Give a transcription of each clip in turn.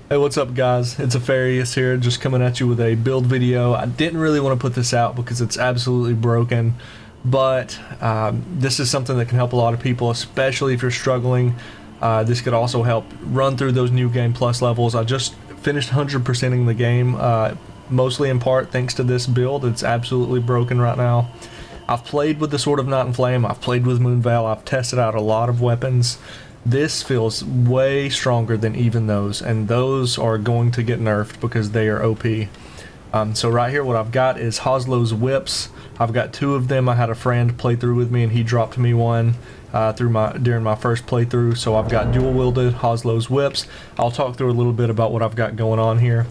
Hey, what's up guys? It's Aphareus here, just coming at you with a build video. I didn't really want to put this out because it's absolutely broken, but this is something that can help a lot of people, especially if you're struggling. This could also help run through those new game plus levels. I just finished 100%ing the game, mostly in part thanks to this build. It's absolutely broken right now. I've played with the Sword of Night and Flame, I've played with Moonveil, I've tested out a lot of weapons. This feels way stronger than even those, and those are going to get nerfed because they are OP. So right here what I've got is Hoslow's whips. I've got two of them. I had a friend play through with me and he dropped me one during my first playthrough, so I've got dual wielded Hoslow's whips. I'll talk through a little bit about what I've got going on here.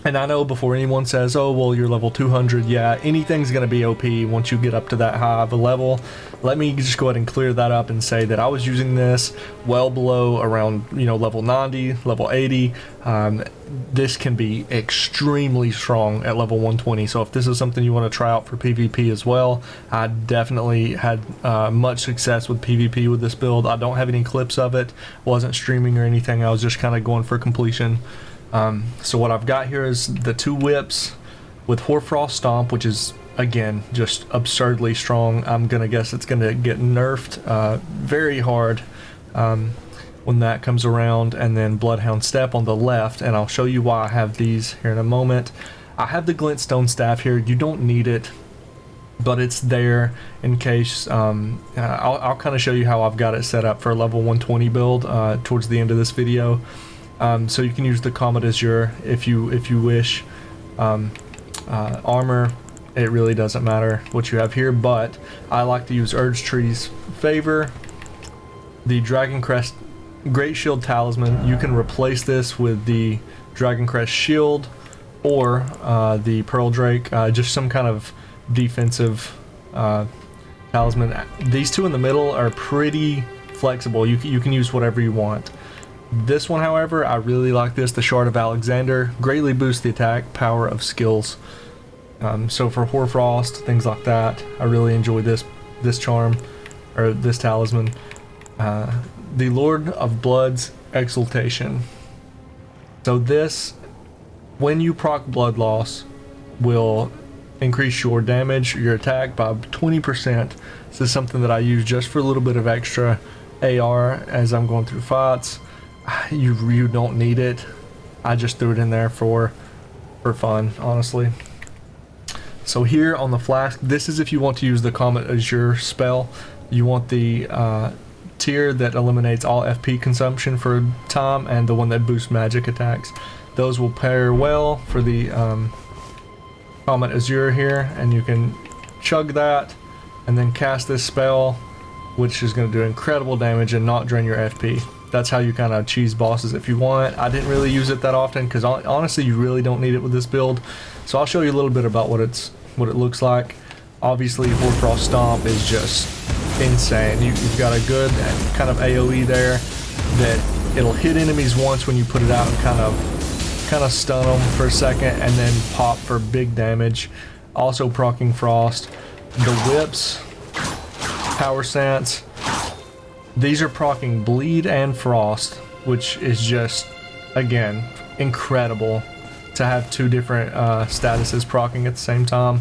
And I know before anyone says, oh well, you're level 200, yeah, anything's going to be OP once you get up to that high of a level. Let me just go ahead and clear that up and say that I was using this well below around, you know, level 90, level 80. This can be extremely strong at level 120, so if this is something you want to try out for PvP as well, I definitely had much success with PvP with this build. I don't have any clips of it, wasn't streaming or anything, I was just kind of going for completion. So what I've got here is the two whips with Hoarfrost Stomp, which is again just absurdly strong. I'm gonna guess it's gonna get nerfed very hard when that comes around, and then Bloodhound Step on the left, and I'll show you why I have these here in a moment. I have the Glintstone Staff here. You don't need it, but it's there in case. I'll kind of show you how I've got it set up for a level 120 build towards the end of this video. So you can use the Comet Azure if you wish. Armor, it really doesn't matter what you have here, but I like to use Urge Tree's Favor, the Dragon Crest Great Shield Talisman. You can replace this with the Dragon Crest Shield or the Pearl Drake, just some kind of defensive talisman. These two in the middle are pretty flexible. You can use whatever you want. This one, however, I really like this. The Shard of Alexander greatly boosts the attack power of skills. So for Hoarfrost, things like that, I really enjoy this charm, or this talisman. The Lord of Blood's Exaltation. So this, when you proc blood loss, will increase your damage, your attack by 20%. This is something that I use just for a little bit of extra AR as I'm going through fights. You don't need it. I just threw it in there for fun, honestly. So here on the flask, this is if you want to use the Comet Azure spell. You want the tier that eliminates all FP consumption for a time, and the one that boosts magic attacks. Those will pair well for the Comet Azure here, and you can chug that and then cast this spell, which is going to do incredible damage and not drain your FP. That's how you kind of cheese bosses if you want. I didn't really use it that often because honestly you really don't need it with this build. So I'll show you a little bit about what it looks like. Obviously Hoarfrost Stomp is just insane. You've got a good kind of AoE there that it'll hit enemies once when you put it out and kind of stun them for a second and then pop for big damage. Also proccing Frost. The whips, Power Stance. These are proccing Bleed and Frost, which is just, again, incredible to have two different statuses proccing at the same time.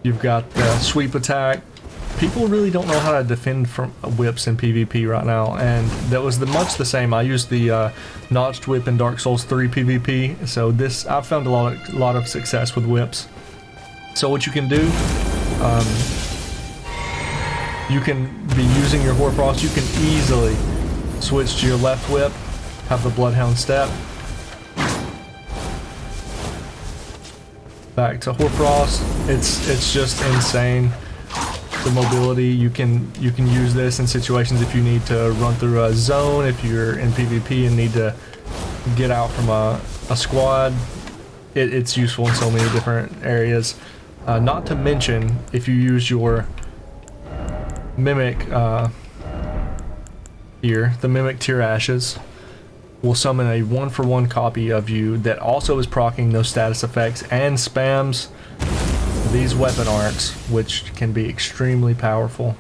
You've got the Sweep Attack. People really don't know how to defend from whips in PvP right now, and that was much the same. I used the Notched Whip in Dark Souls 3 PvP, so this I've found a lot of success with whips. So what you can do, you can be using your Hoarfrost. You can easily switch to your left whip, have the Bloodhound Step, back to Hoarfrost. It's just insane. The mobility, you can use this in situations if you need to run through a zone, if you're in PvP and need to get out from a squad. It's useful in so many different areas. Not to mention, if you use your Mimic here, the Mimic Tear Ashes will summon a 1-for-1 copy of you that also is proccing those status effects and spams these weapon arcs, which can be extremely powerful.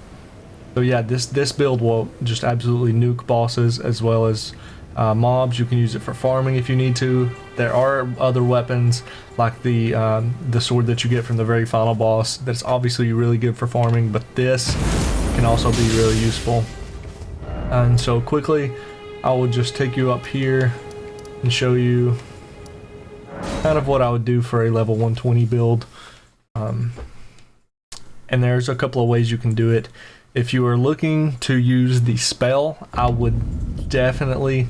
So yeah, this build will just absolutely nuke bosses as well as mobs. You can use it for farming if you need to. There are other weapons like the sword that you get from the very final boss that's obviously really good for farming, but this can also be really useful. And so quickly, I will just take you up here and show you kind of what I would do for a level 120 build. And there's a couple of ways you can do it. If you are looking to use the spell, I would definitely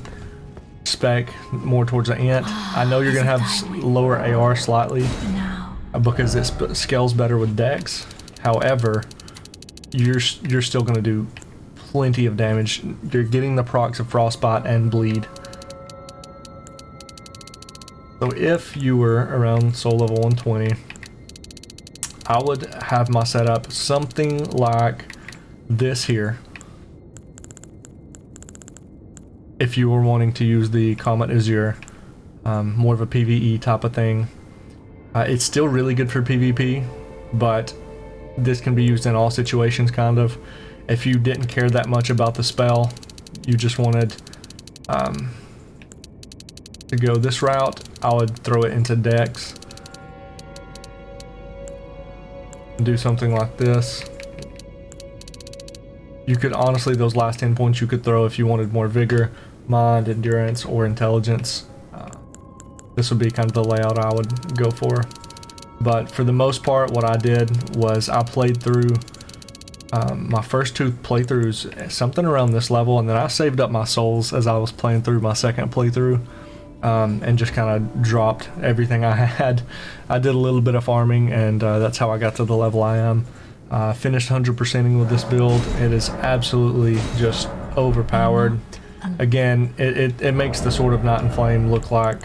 spec more towards the ant. I know you're gonna have lower AR slightly because it scales better with dex. However, you're still gonna do plenty of damage. You're getting the procs of frostbite and bleed. So if you were around soul level 120, I would have my setup something like this here. If you were wanting to use the Comet Azure, more of a PvE type of thing. It's still really good for PvP, but this can be used in all situations kind of. If you didn't care that much about the spell, you just wanted to go this route, I would throw it into Dex. Do something like this. You could honestly, those last 10 points you could throw if you wanted more vigor, mind, endurance, or intelligence. This would be kind of the layout I would go for. But for the most part, what I did was I played through my first 2 playthroughs something around this level, and then I saved up my souls as I was playing through my second playthrough. And just kind of dropped everything I had. I did a little bit of farming, and that's how I got to the level I am. Finished 100%ing with this build. It is absolutely just overpowered. Again, it makes the Sword of Night and Flame look like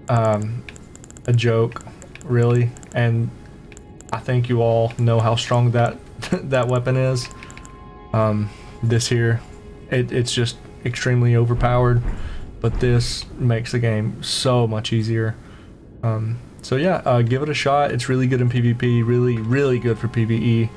a joke, really. And I think you all know how strong that that weapon is. This here, it's just extremely overpowered. But this makes the game so much easier. So yeah, give it a shot. It's really good in PvP, really good for PvE,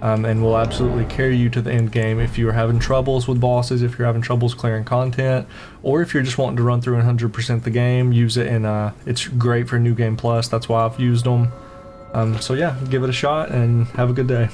and will absolutely carry you to the end game if you're having troubles with bosses, if you're having troubles clearing content, or if you're just wanting to run through and 100% the game. Use it in it's great for New Game Plus. That's why I've used them. So yeah, give it a shot and have a good day.